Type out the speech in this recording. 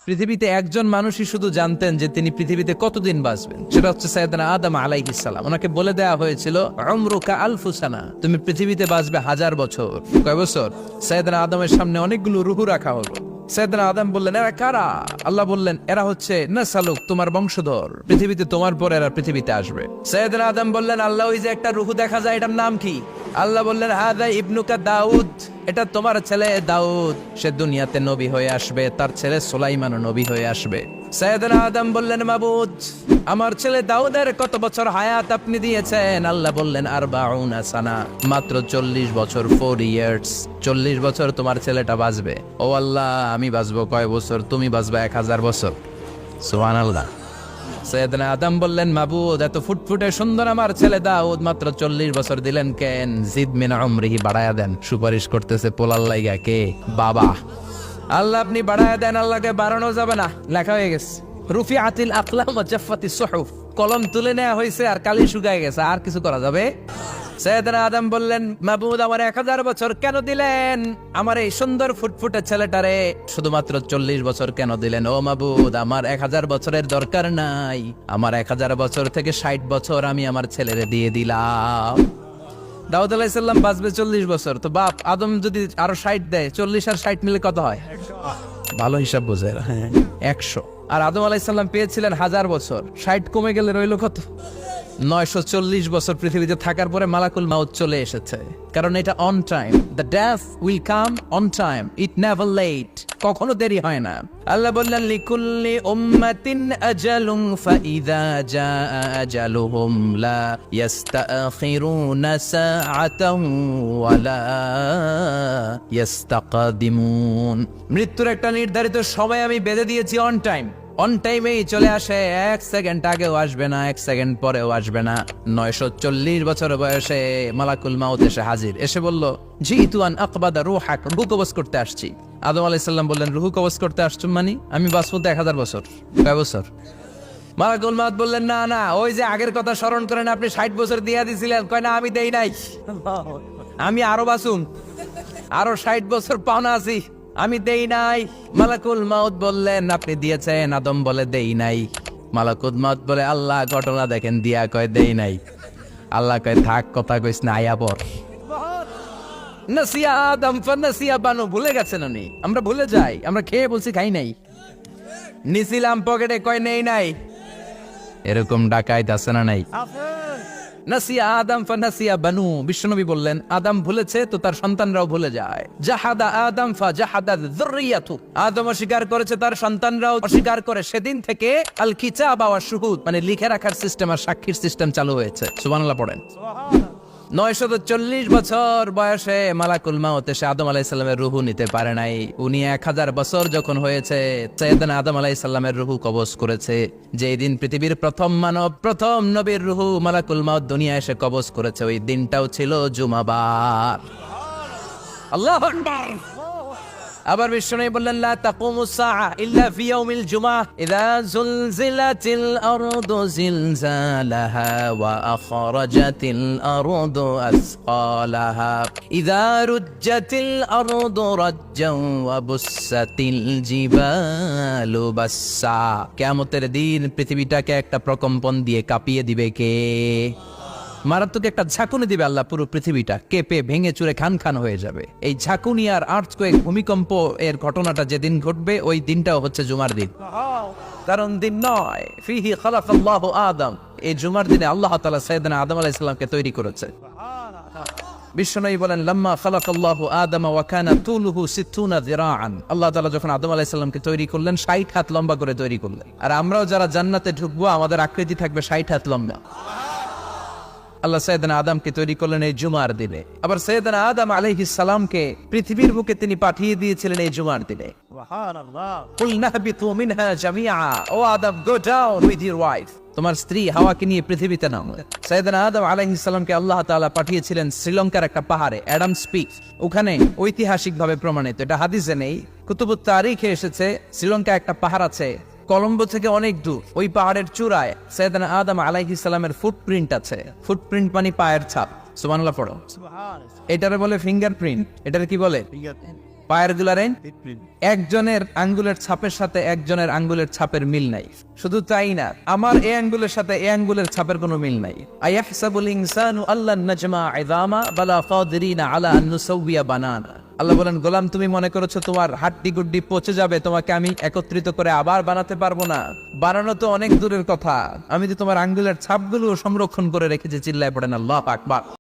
পৃথিবীতে একজন মানুষই শুধু জানতেন যে তিনি পৃথিবীতে কতদিন বাঁচবেন, সেটা হচ্ছে সাইয়েদনা আদম আলাইহিস সালাম। ওনাকে বলে দেয়া হয়েছিল উমরুকা আলফু সানা, তুমি পৃথিবীতে বাঁচবে 1000 বছর। কয় বছর? সাইয়েদনা আদমের সামনে অনেকগুলো রূহ রাখা হলো। সাইয়েদনা আদম বললেন, এরা কারা? আল্লাহ বললেন, এরা হচ্ছে নাসালুক, তোমার বংশধর, পৃথিবীতে তোমার পর এরা পৃথিবীতে আসবে। সাইয়েদনা আদম বললেন, আল্লাহ ওই যে একটা রূহ দেখা যায়, এটার নাম কি? আল্লাহ বললেন, হাদা ইবনুকা দাউদ, এটা তোমার ছেলে দাউদ, সে দুনিয়াতে নবী হয়ে আসবে, তার ছেলে সুলাইমানও নবী হয়ে আসবে। সাইয়েদনা আদম বললেন, মাবুদ, আমার ছেলে দাউদের কত বছর হায়াত আপনি দিয়েছেন? আল্লাহ বললেন, 40 সানা, মাত্র 40 বছর, 4 ইয়ার্স, 40 বছর তোমার ছেলেটা বাঁচবে। ও আল্লাহ, আমি বাঁচবো কয় বছর? তুমি বাঁচবে 1000 বছর। সুবহানাল্লাহ। সাইয়েদনা আদম বললেন, মাবুদ, এত ফুটফুটে সুন্দর আমার ছেলে দাউদ, মাত্র 40 বছর দিলেন কেন? জিদ মিন উমরিহি, বাড়ায়া দেন। সুপারিশ করতেছে পোলার লাইগা কে? বাবা। আল্লাহ আপনি বাড়ায়া দেন। আল্লাহকে বাড়ানো যাবে না, লেখা হয়ে গেছে। রুফিআতিল আকলাম ওয়া জাফফাতিস সুহুফ, কলম তুলে নেওয়া হয়েছে আর কালি শুকায় গেছে, আর কিছু করা যাবে? সাইয়েদনা আদম বললেন, মাবুদ, আমার 1000 বছর কেন দিলেন? আমার এই সুন্দর ফুটফুটে ছেলেটারে শুধুমাত্র 40 বছর কেন দিলেন? ও মাবুদ, আমার 1000 বছরের দরকার নাই, আমার 1000 বছর থেকে 60 বছর আমি আমার ছেলেরে দিয়ে দিলাম। দাউদ আলাইহিস সালাম বাঁচবে 40 বছর, তো বাপ আদম যদি আরো 60 দেয়, 40 আর 60 মিলে কত হয়? ভালো হিসাব বোঝে, হ্যাঁ, 100। আর আদম আলাইহিস সালাম পেয়েছিলেন 1000 বছর, 60 কমে গেলে রইল কত? 940 বছর পৃথিবীতে থাকার পরে মালাকুল মাউত চলে এসেছে, কারণ এটা on time. The death will come on time, it never late, কখনো দেরি হয় না। আল্লাহ বললেন, লিকুল্লি উম্মাতিন আজালুন ফাইযা জাআ আজালুহুম লা ইস্তাখিরুনা সাআতান ওয়া লা ইস্তাকদিমুন। মৃত্যুর একটা নির্ধারিত সময় আমি বেঁধে দিয়েছি, অন টাইম, অন টাইমেই চলে আসে, 1 সেকেন্ড আগেও আসবে না, 1 সেকেন্ড পরেও আসবে না। 940 বছর বয়সে মালাকুল মাউত এসে হাজির, এসে বলল, জিতু আন আকবাদা রূহাক, রূহ কবজ করতে আসছি। আদম আলাইহিস সালাম বললেন, রূহ কবজ করতে আসছো মানে? আমি বাঁচবো তো 1000 বছর। কয় বছর? মালাকুল মাউত বললেন, না না, ওই যে আগের কথা স্মরণ করেন, আপনি 60 বছর দিয়া দিছিলেন। কয় না, আমি দেই নাই, আমি আরো বাঁচুম, আরো 60 বছর পাওনা আছি, আমি দেই নাই। মালাকুল মাউত বললেন, আপনি দিয়েছেন? আদম বলে, দেই নাই। মালাকুল মাউত বলে, আল্লাহ ঘটনা দেখেন, দিয়া কয় দেই নাই। আল্লাহ কয়, থাক, কথা কইস না, আয়া পর। নাসিয়া আদম ফানাসিয়া বানু, ভুলে গেছেন উনি। আমরা ভুলে যাই, আমরা খেয়ে বলছি খাই নাই, নিছিলাম পকেটে, কয় নেই নাই। এরকম ডাকাইত আছে না নাই? নাসিয়া আদম ফানাসিয়া বানু, বিশ্বনবী বললেন, আদম ভুলেছে তো তার সন্তানরাও ভুলে যায়। জাহাদা আদম ফাজাহাদা যুররিয়াতু, আদম অস্বীকার করেছে, তার সন্তানরাও অস্বীকার করে। সেদিন থেকে আল কিতাব ওয়া শুহুদ, মানে লিখে রাখার সিস্টেম আর সাক্ষীর সিস্টেম চালু হয়েছে। সুবহানাল্লাহ পড়েন। 940 বছর বয়সে মালাকুল মাউত এসে আদম আলাইহিস সালামের রূহ নিতে পারে নাই। উনি 1000 বছর যখন হয়েছে, সাইয়েদনা আদম আলাইহিস সালামের রূহ কবজ করেছে। যেই দিন পৃথিবীর প্রথম মানব, প্রথম নবীর রূহ মালাকুল মাউত দুনিয়া এসে কবজ করেছে, ওই দিনটাও ছিল জুমাবার। আল্লাহু আকবার। আবার বিশ্বনবী বললেন, লা তাকুমুস সাআ ইল্লা ফি ইয়াউমিল জুমআহ, ইযা যুলজিলাতিল আরদু জিলজালাহা ওয়া আখরাজাতিল আরদু আসকালাহা, ইযা রুজ্জাতিল আরদু রাজ্জান ওয়া বুসাতিল জিবালু বাসসা। কিয়ামতের দিন পৃথিবীটাকে একটা প্রকম্পন দিয়ে কাঁপিয়ে দিবে কে? মারাত্মক একটা ঝাঁকুনি দিবে আল্লাহ, পুরো পৃথিবীটা কেঁপে ভেঙে চুরে খান খান হয়ে যাবে। এই ঝাঁকুনি আর আর্থকোয়েক, ভূমিকম্প এর ঘটনাটা যেদিন ঘটবে, ওই দিনটাও হচ্ছে জুমার দিন, কারণ দিন নয়। ফিহি খালাকাল্লাহু আদম, এই জুমার দিনে আল্লাহ তাআলা সাইয়েদনা আদম আলাইহিস সালামকে তৈরি করেছে। বিশ্বনবী বলেন, লাম্মা খালাকাল্লাহু আদম ওয়া কানা তুলুহু 60 যিরাআন, আল্লাহ তাআলা যখন আদম আলাইহিস সালামকে তৈরি করলেন, 60 হাত লম্বা করে তৈরি করলেন। আর আমরাও যারা জান্নাতে ঢুকবো, আমাদের আকৃতি থাকবে 60 হাত লম্বা। আল্লাহ সাইয়েদনা আদমকে তৈরি করলেন এই জুমার দিনে। আবার সাইয়েদনা আদম আলাইহিস সালামকে পৃথিবীর বুকে তিনি পাঠিয়ে দিয়েছিলেন এই জুমার দিনে। সুবহানাল্লাহ। কুলনা বিতু মিনহা জামিআ, ও Adam, go down with your wife, তোমার স্ত্রী হাওয়াকে নিয়ে পৃথিবীতে নামো। সাইয়েদনা আদম আলাইহিস সালামকে আল্লাহ তাআলা পাঠিয়েছিলেন শ্রীলঙ্কার একটা পাহাড়ে, অ্যাডামস পিক। ওখানে ঐতিহাসিকভাবে প্রমাণিত, এটা হাদিসে নেই, কুতুবুত তারিখে এসেছে। শ্রীলঙ্কা একটা পাহাড় আছে, কলম্বো থেকে অনেক দূর। ওই পাহাড়ের চূড়ায় সাইয়েদনা আদম আলাইহিস সালামের ফুটপ্রিন্ট আছে। ফুটপ্রিন্ট মানে পায়ের ছাপ। সুবহানাল্লাহ পড়ো। এটারে বলে ফিঙ্গারপ্রিন্ট। এটারে কি বলে? পায়ের গুলারেন একজনের আঙ্গুলের ছাপের সাথে একজনের আঙ্গুলের ছাপের মিল নাই। শুধু তাই না, আমার এই আঙ্গুলের সাথে এই আঙ্গুলের ছাপের কোনো মিল নাই। আয়াহসাবুল ইনসানু আল্লান নাজমা ইযামা বালা কাদিরিনা আলা আন নুসাউবিয়া বানানা। আল্লাহ বলেন, গোলাম তুমি মনে করেছো তোমার হাড্ডি গুড্ডি পচে যাবে, তোমাকে আমি একত্রিত করে আবার বানাতে পারবো না? বানানো তো অনেক দূরের কথা, আমি তো তোমার আঙ্গুলের ছাপগুলো সংরক্ষণ করে রেখেছি। চিল্লায় পড়েন আল্লাহু আকবার।